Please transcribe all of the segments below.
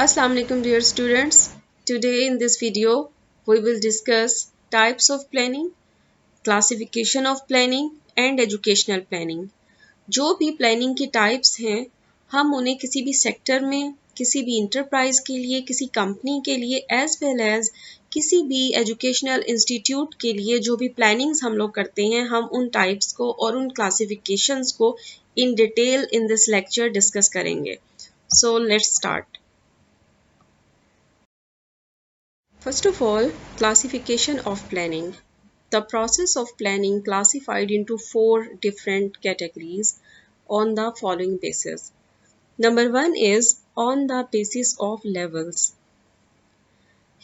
Assalamu alaikum dear students. Today in this video we will discuss types of planning, classification of planning and educational planning. जो भी planning के types हैं हम उन्हें किसी भी सेक्टर में, किसी भी इंटरप्राइज के लिए, किसी कंपनी के लिए एज वेल एज किसी भी एजुकेशनल इंस्टीट्यूट के लिए जो भी प्लानिंग्स हम लोग करते हैं हम उन टाइप्स को और उन क्लासिफिकेशंस को in detail in this lecture discuss करेंगे. So let's start. First of all, classification of planning. The process of planning classified into 4 different categories on the following basis. Number 1 is on the basis of levels.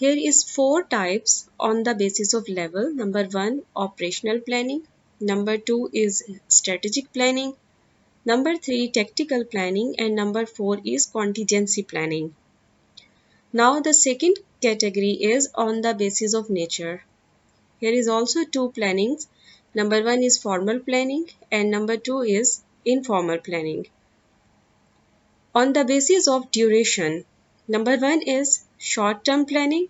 Here is 4 types on the basis of level. Number 1, operational planning. Number 2 is strategic planning. Number 3, tactical planning. And number 4 is contingency planning. Now the second category is on the basis of nature. Here is also 2 plannings. Number 1 is formal planning and number 2 is informal planning. On the basis of duration, number 1 is short-term planning.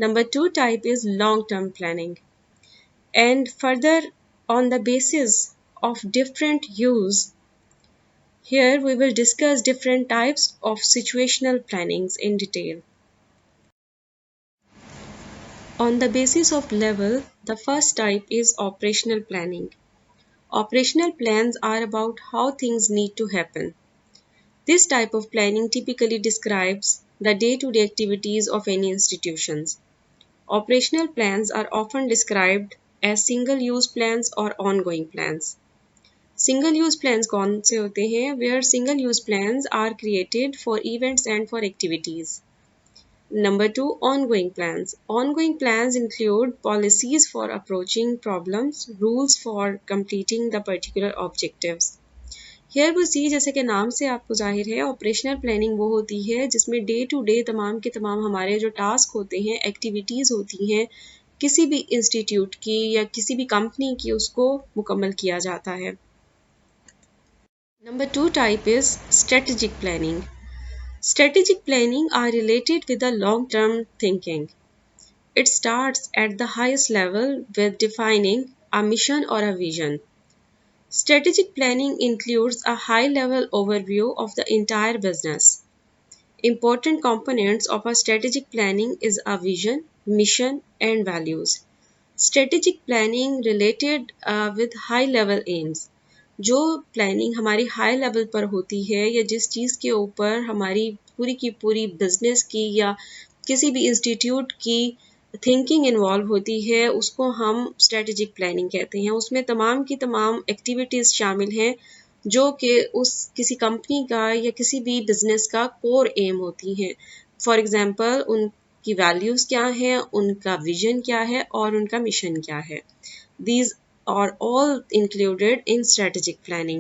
Number 2 type is long-term planning. And further on the basis of different use, here we will discuss different types of situational plannings in detail. On the basis of level, the first type is operational planning. Operational plans are about how things need to happen. This type of planning typically describes the day-to-day activities of any institutions. Operational plans are often described as single-use plans or ongoing plans. Single-use plans कौन से होते हैं? Where single-use plans are created for events and for activities. Number 2, ongoing plans. Ongoing plans include policies for approaching problems, rules for completing the particular objectives. Here we see जैसे कि नाम से आपको जाहिर है ऑपरेशनल प्लानिंग वो होती है जिसमें डे टू डे तमाम के तमाम हमारे जो टास्क होते हैं, एक्टिविटीज़ होती हैं किसी भी इंस्टीट्यूट की या किसी भी कंपनी की उसको मुकम्मल किया जाता है. Number 2 type is strategic planning. Strategic planning are related with the long-term thinking. It starts at the highest level with defining a mission or a vision. Strategic planning includes a high-level overview of the entire business. Important components of a strategic planning is a vision, mission, and values. Strategic planning related with high-level aims. जो planning हमारी high level पर होती है या जिस चीज़ के ऊपर हमारी पूरी की पूरी बिजनेस की या किसी भी इंस्टीट्यूट की थिंकिंग इन्वॉल्व होती है उसको हम स्ट्रेटेजिक प्लानिंग कहते हैं. उसमें तमाम की तमाम एक्टिविटीज़ शामिल हैं जो कि उस किसी कंपनी का या किसी भी बिजनेस का कोर एम होती हैं. फॉर एग्जांपल उनकी वैल्यूज़ क्या हैं, उनका विजन क्या है और उनका मिशन क्या है. These are all included in strategic planning.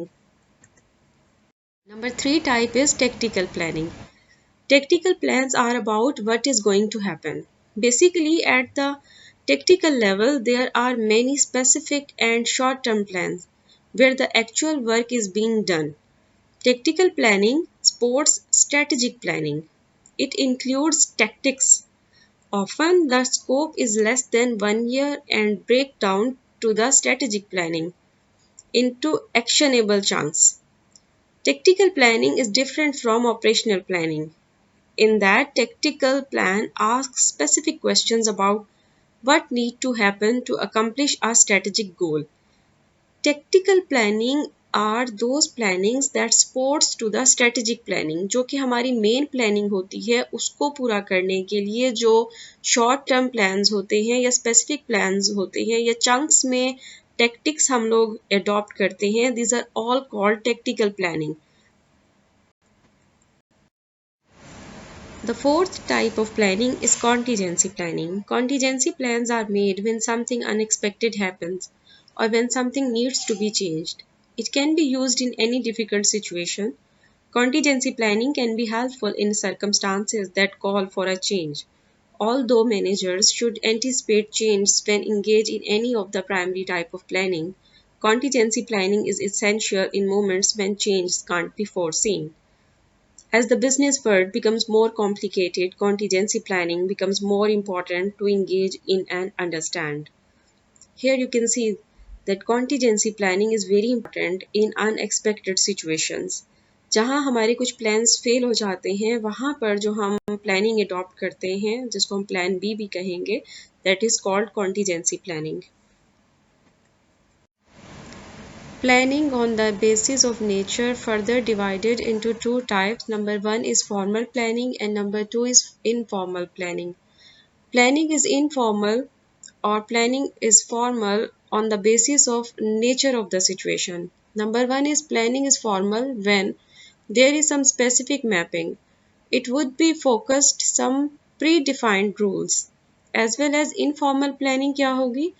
Number 3 type is tactical planning. Tactical plans are about what is going to happen. Basically, at the tactical level, there are many specific and short-term plans where the actual work is being done. Tactical planning supports strategic planning. It includes tactics. Often, the scope is less than 1 year and break down to the strategic planning into actionable chunks. Tactical planning is different from operational planning in that tactical plan asks specific questions about what need to happen to accomplish a strategic goal. Tactical planning are those plannings that supports to the strategic planning जो कि हमारी main planning होती है उसको पूरा करने के लिए जो शॉर्ट टर्म प्लान्स होते हैं या स्पेसिफिक प्लान्स होते हैं या चंक्स में टैक्टिक्स हम लोग अडॉप्ट करते हैं. These are all called tactical planning. The fourth type of planning is contingency planning. Contingency plans are made when something unexpected happens or when something needs to be changed. It can be used in any difficult situation. Contingency planning can be helpful in circumstances that call for a change. Although managers should anticipate change when engaged in any of the primary type of planning, contingency planning is essential in moments when change can't be foreseen. As the business world becomes more complicated, contingency planning becomes more important to engage in and understand. Here you can see that contingency planning is very important in unexpected situations. जहाँ हमारे कुछ plans fail हो जाते हैं वहाँ पर जो हम planning adopt करते हैं जिसको हम plan B भी कहेंगे, that is called contingency planning. Planning on the basis of nature further divided into two types. Number one is formal planning and number two is informal planning. Planning is informal or planning is formal on the basis of nature of the situation. Number one is planning is formal when there is some specific mapping. It would be focused some predefined rules. As well as informal planning क्या होगी?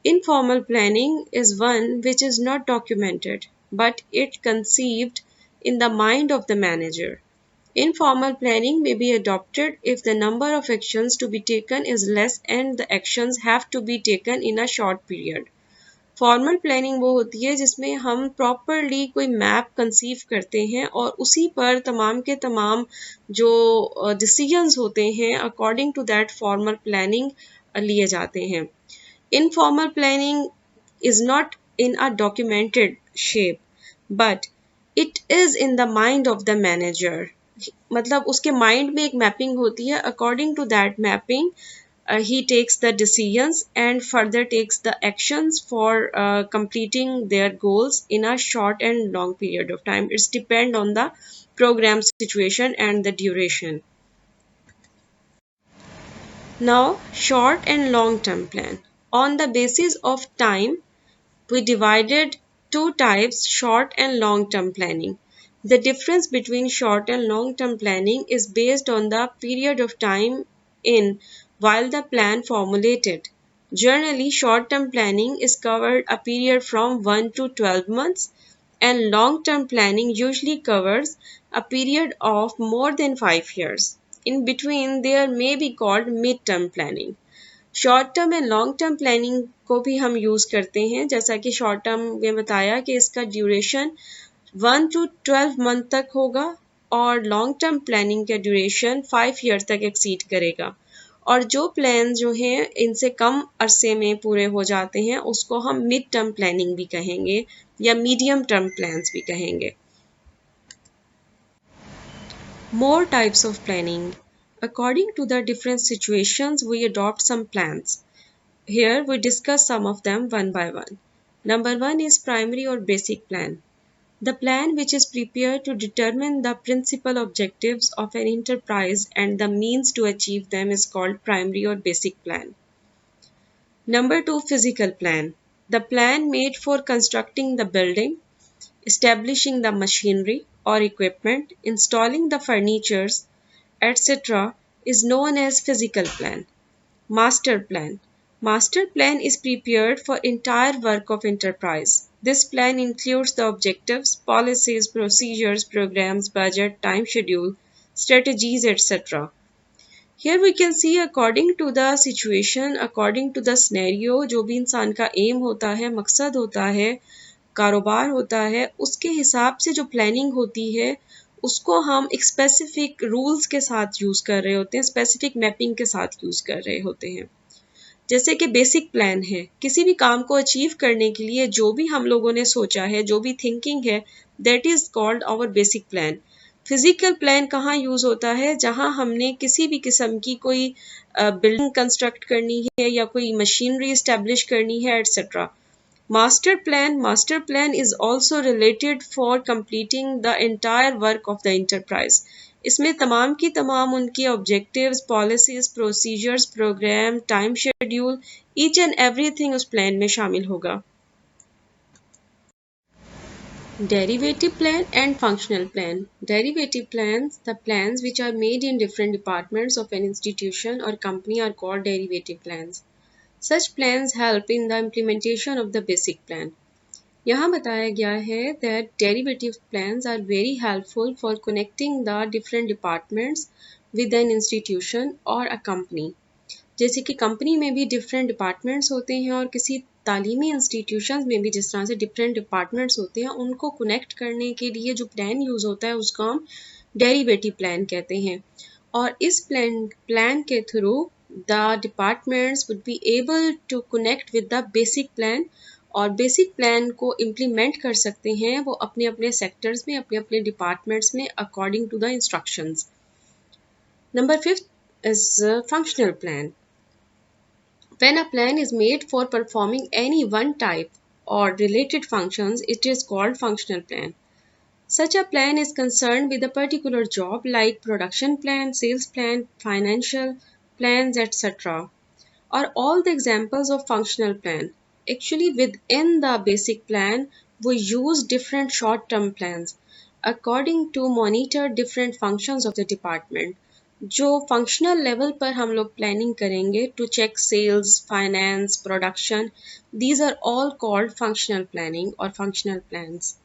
Informal planning is one which is not documented, but it conceived in the mind of the manager. Informal planning may be adopted if the number of actions to be taken is less and the actions have to be taken in a short period. Formal planning वो होती है जिसमें हम properly कोई map conceive करते हैं और उसी पर तमाम के तमाम जो डिसीजंस होते हैं according to that formal planning लिए जाते हैं. Informal planning is not in a documented shape, but it is in the mind of the manager. मतलब उसके माइंड में एक मैपिंग होती है. According to that mapping he takes the decisions and further takes the actions for completing their goals in a short and long period of time. It's depend on the program situation and the duration. Now, short and long term plan. On the basis of time, we divided two types, short and long term planning. The difference between short and long term planning is based on the period of time in while the plan formulated. Generally, short term planning is covered a period from 1 to 12 months and long term planning usually covers a period of more than 5 years. In between, there may be called mid term planning. Short term and long term planning को भी हम use करते हैं. जैसा कि short term में बताया कि इसका ड्यूरेशन 1 to 12 मंथ तक होगा और लॉन्ग टर्म प्लानिंग का ड्यूरेशन 5 ईयर तक एक्सीड करेगा. और जो प्लान जो हैं इनसे कम अरसे में पूरे हो जाते हैं उसको हम मिड टर्म प्लानिंग भी कहेंगे या मीडियम टर्म प्लान्स भी कहेंगे. More types of planning. According to the different situations, we adopt some plans. Here we discuss some of them one by one. Number one is primary or basic plan. The plan which is prepared to determine the principal objectives of an enterprise and the means to achieve them is called primary or basic plan. Number two, physical plan. The plan made for constructing the building, establishing the machinery or equipment, installing the furnitures, etc. is known as physical plan. Master plan. Master plan is prepared for entire work of enterprise. This plan includes the objectives, policies, procedures, programs, budget, time schedule, strategies, etc. Here we can see according to the situation, according to the scenario, जो भी इंसान का M होता है, मकसद होता है, कारोबार होता है, उसके हिसाब से जो प्लानिंग होती है उसको हम एक स्पेसिफिक रूल्स के साथ यूज़ कर रहे होते हैं, स्पेसिफिक मैपिंग के साथ यूज़ कर रहे होते हैं. जैसे कि बेसिक प्लान है, किसी भी काम को अचीव करने के लिए जो भी हम लोगों ने सोचा है, जो भी थिंकिंग है, that is called our basic plan. Physical plan कहाँ यूज़ होता है? जहाँ हमने किसी भी किस्म की कोई बिल्डिंग कंस्ट्रक्ट करनी है या कोई मशीनरी इस्टेब्लिश करनी है etcetera. Master plan is also related for completing the entire work of the enterprise. इसमें तमाम की तमाम उनकी objectives, policies, procedures, program, time schedule, each and everything उस plan में शामिल होगा. Derivative plan and functional plan. Derivative plans, the plans which are made in different departments of an institution or company are called derivative plans. Such plans help in the implementation of the basic plan. यहाँ बताया गया है that derivative plans are very helpful for connecting the different departments with an institution or a company. जैसे कि company में भी different departments होते हैं और किसी तालीमी institutions में भी जिस तरह से different departments होते हैं उनको connect करने के लिए जो plan use होता है उसको हम डेरिवेटिव प्लान कहते हैं। और इस प्लान के through the departments would be able to connect with the basic plan, और बेसिक प्लान को इम्प्लीमेंट कर सकते हैं वो अपने अपने सेक्टर्स में, अपने अपने डिपार्टमेंट्स में, according to the instructions. Number 5 is functional plan. When a plan is made for performing any one type or related functions, it is called functional plan. Such a plan is concerned with a particular job like production plan, sales plan, financial plans, etc. Are all the examples of functional plan. Actually, within the basic plan, we use different short-term plans according to monitor different functions of the department. जो functional level पर हम लोग planning करेंगे to check sales, finance, production, these are all called functional planning और functional plans.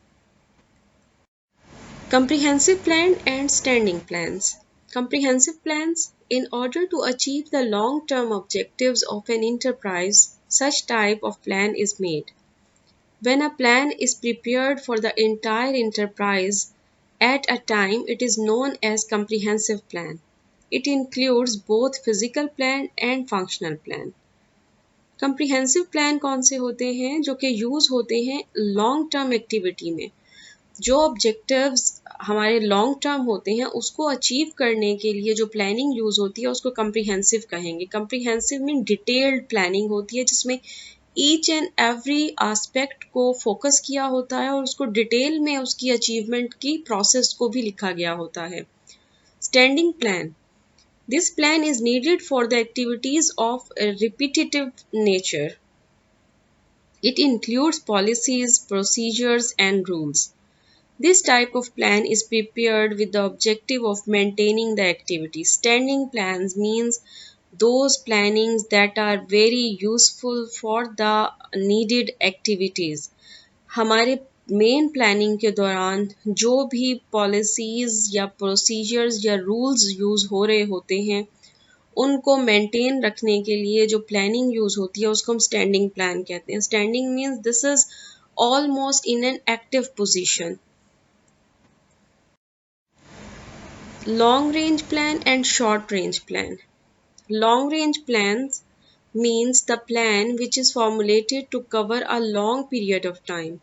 Comprehensive plan and standing plans. Comprehensive plans, in order to achieve the long-term objectives of an enterprise, such type of plan is made. When a plan is prepared for the entire enterprise at a time, it is known as comprehensive plan. It includes both physical plan and functional plan. Comprehensive plan कौन से होते हैं? जो कि use होते हैं long term activity में। जो ऑब्जेक्टिव्स हमारे लॉन्ग टर्म होते हैं उसको अचीव करने के लिए जो प्लानिंग यूज होती है उसको कम्प्रीहेंसिव कहेंगे। कम्प्रीहेंसिव मीन डिटेल्ड प्लानिंग होती है जिसमें ईच एंड एवरी एस्पेक्ट को फोकस किया होता है और उसको डिटेल में उसकी अचीवमेंट की प्रोसेस को भी लिखा गया होता है। Standing plan, this plan is needed for the activities of a repetitive nature. It includes policies, procedures, and rules. This type of plan is prepared with the objective of maintaining the activity. Standing plans means those plannings that are very useful for the needed activities. हमारे main planning के दौरान जो भी policies या procedures या rules use हो रहे होते हैं उनको मेंटेन रखने के लिए जो प्लानिंग यूज होती है उसको हम स्टैंडिंग प्लान कहते हैं। Standing means this is almost in an active position. Long range plan and short range plan. Long range plans means the plan which is formulated to cover a long period of time,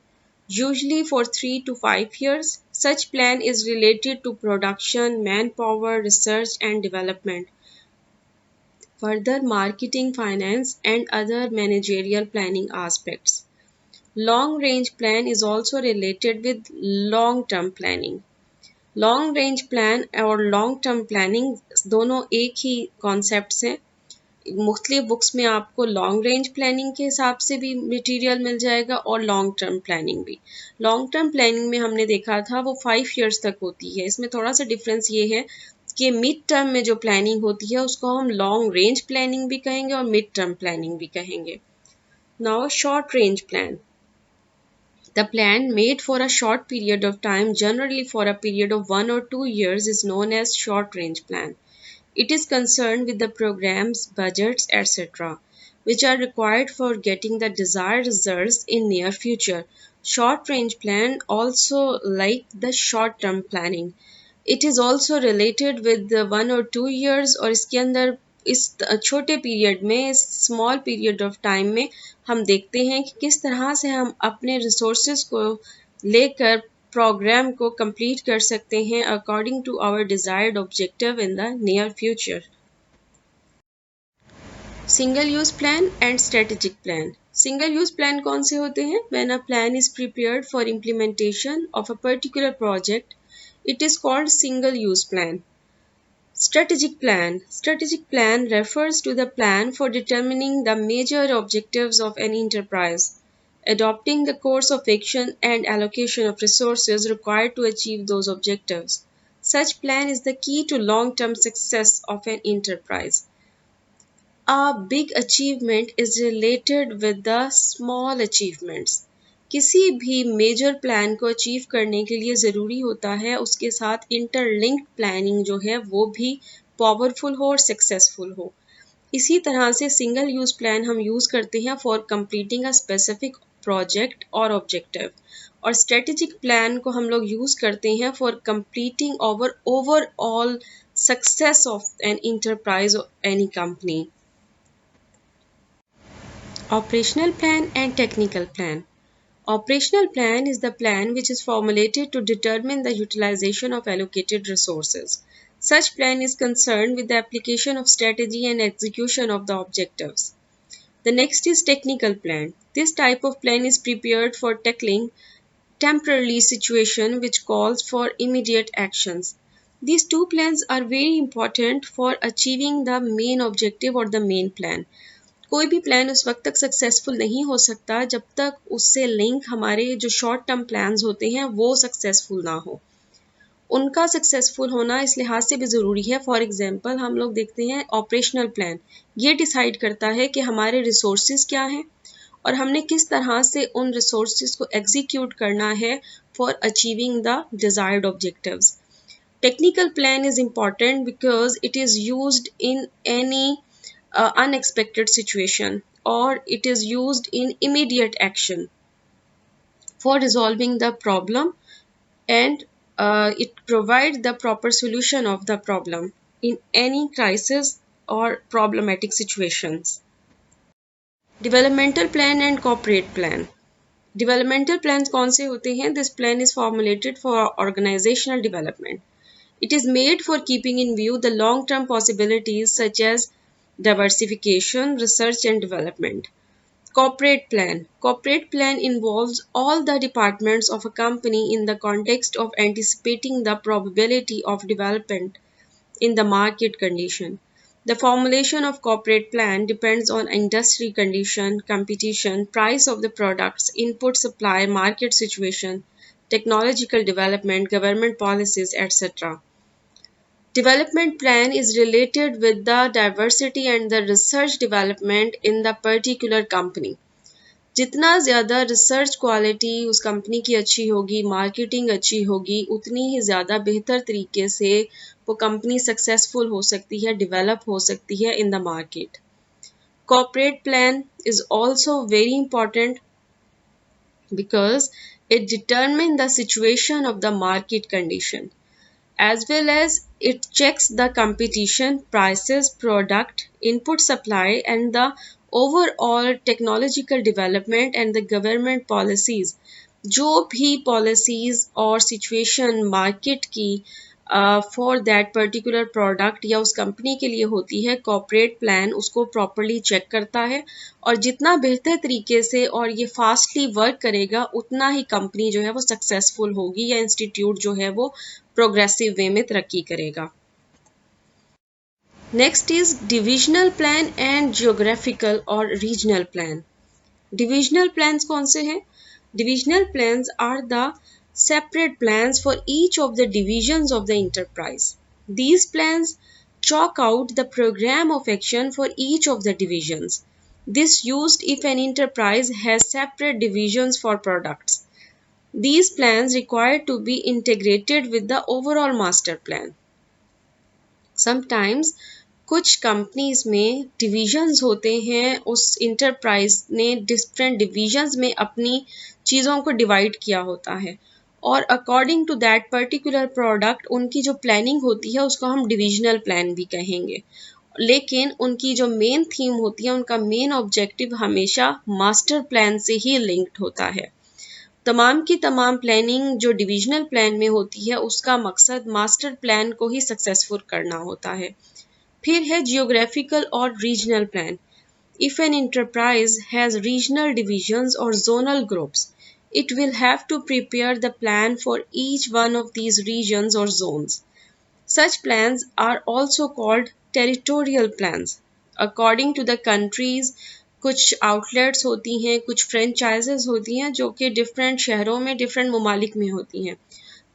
usually for 3 to 5 years. Such plan is related to production, manpower, research and development, further marketing, finance and other managerial planning aspects. Long range plan is also related with long term planning. Long range plan और long term planning दोनों एक ही concepts हैं। मुख्तलिफ books में आपको long range planning के हिसाब से भी मटेरियल मिल जाएगा और लॉन्ग टर्म प्लानिंग भी। लॉन्ग टर्म प्लानिंग में हमने देखा था वो 5 ईयर्स तक होती है। इसमें थोड़ा सा डिफरेंस ये है कि मिड टर्म में जो प्लानिंग होती है उसको हम लॉन्ग रेंज प्लानिंग भी कहेंगे और मिड टर्म प्लानिंग भी कहेंगे। Now short range plan. The plan made for a short period of time, generally for a period of 1 or 2 years, is known as short-range plan. It is concerned with the programs, budgets, etc., which are required for getting the desired results in near future. Short-range plan also like the short-term planning. It is also related with the 1 or 2 years और इसके अंदर इस छोटे period में, इस small period of time में हम देखते हैं कि किस तरह से हम अपने रिसोर्सेज को लेकर प्रोग्राम को कंप्लीट कर सकते हैं according to our desired objective in the near future. Single use plan and strategic plan. Single use plan कौन से होते हैं? When a plan is prepared for implementation of a particular project it is called single use plan. Strategic plan. Strategic plan refers to the plan for determining the major objectives of an enterprise, adopting the course of action and allocation of resources required to achieve those objectives. Such plan is the key to long-term success of an enterprise. A big achievement is related with the small achievements. किसी भी major plan को achieve करने के लिए ज़रूरी होता है उसके साथ इंटरलिंक्ड प्लानिंग जो है वो भी पावरफुल हो और सक्सेसफुल हो। इसी तरह से सिंगल यूज़ प्लान हम यूज़ करते हैं for completing a specific project or objective. और strategic plan को हम लोग use करते हैं for completing our overall success of an enterprise or any company. Operational plan and technical plan. Operational plan is the plan which is formulated to determine the utilization of allocated resources. Such plan is concerned with the application of strategy and execution of the objectives. The next is technical plan. This type of plan is prepared for tackling temporary situation which calls for immediate actions. These two plans are very important for achieving the main objective or the main plan. कोई भी plan उस वक्त तक successful नहीं हो सकता जब तक उससे लिंक हमारे जो शॉर्ट टर्म प्लान्स होते हैं वो सक्सेसफुल ना हो. उनका सक्सेसफुल होना इस लिहाज से भी ज़रूरी है. फॉर एग्जांपल हम लोग देखते हैं ऑपरेशनल प्लान ये डिसाइड करता है कि हमारे रिसोर्सेज क्या हैं और हमने किस तरह से उन रिसोर्सेज को एग्जीक्यूट करना है for achieving the desired objectives. Technical plan is important because it is used in any unexpected situation or it is used in immediate action for resolving the problem and it provides the proper solution of the problem in any crisis or problematic situations. Developmental plan and corporate plan. Developmental plans कौन से होते हैं? This plan is formulated for organizational development. It is made for keeping in view the long-term possibilities such as diversification, research and development. Corporate plan. Corporate plan involves all the departments of a company in the context of anticipating the probability of development in the market condition. The formulation of corporate plan depends on industry condition, competition, price of the products, input supply, market situation, technological development, government policies, etc. Development plan is related with the diversity and the research development in the particular company. जितना ज़्यादा research quality उस company की अच्छी होगी, marketing अच्छी होगी, उतनी ही ज़्यादा बेहतर तरीके से वो कंपनी सक्सेसफुल हो सकती है, डेवलप हो सकती है in the market. Corporate plan is also very important because it determines the situation of the market condition as well as it checks the competition, prices, product, input supply and the overall technological development and the government policies. जो भी policies और situation market की for that particular product या उस company के लिए होती है, कॉर्पोरेट प्लान उसको प्रॉपरली चेक करता है और जितना बेहतर तरीके से और ये फास्टली वर्क करेगा उतना ही कंपनी जो है वो सक्सेसफुल होगी या इंस्टीट्यूट जो है वो प्रोग्रेसिव वे में तरक्की करेगा. Next is divisional plan and geographical और रीजनल प्लान. डिविजनल प्लान्स कौन से हैं? Divisional plans are the separate plans for each of the divisions of the enterprise. These plans chalk out the program of action for each of the divisions. This used if an enterprise has separate divisions for products. These plans require to be integrated with the overall master plan. Sometimes कुछ companies में divisions होते हैं, उस enterprise ने different divisions में अपनी चीज़ों को डिवाइड किया होता है और according to that particular product उनकी जो प्लानिंग होती है उसको हम डिविजनल प्लान भी कहेंगे. लेकिन उनकी जो मेन थीम होती है, उनका मेन ऑब्जेक्टिव हमेशा मास्टर प्लान से ही लिंक्ड होता है. तमाम की तमाम प्लानिंग जो डिविजनल प्लान में होती है उसका मकसद मास्टर प्लान को ही सक्सेसफुल करना होता है. फिर है जियोग्राफिकल और regional plan. If an enterprise has regional divisions और zonal groups, it will have to prepare the plan for each one of these regions or zones. Such plans are also called territorial plans. According to the countries, कुछ outlets होती हैं, कुछ franchises होती हैं जो कि different शहरों में, different ममालिक में होती हैं.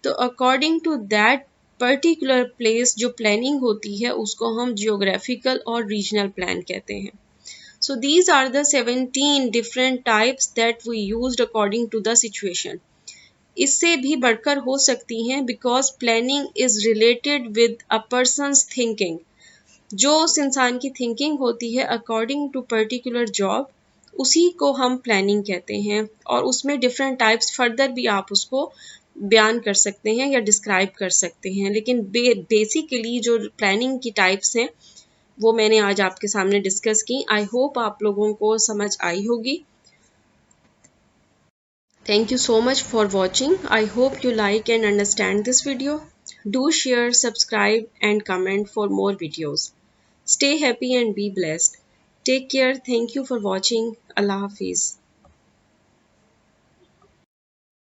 तो according to that particular place जो planning होती है उसको हम geographical और regional plan कहते हैं. So these are the 17 different types that we used according to the situation. इससे भी बढ़कर हो सकती हैं because planning is related with a person's thinking. जो उस इंसान की thinking होती है according to particular job, उसी को हम प्लानिंग कहते हैं। और उसमें डिफरेंट टाइप्स फर्दर भी आप उसको बयान कर सकते हैं या डिस्क्राइब कर सकते हैं, लेकिन बेसिकली जो प्लानिंग की टाइप्स हैं वो मैंने आज आपके सामने डिस्कस की। आई होप आप लोगों को समझ आई होगी। Thank you so much for watching. I hope you like and understand this video. Do share, subscribe and comment for more videos. Stay happy and be blessed. Take care. Thank you for watching. Allah Hafiz.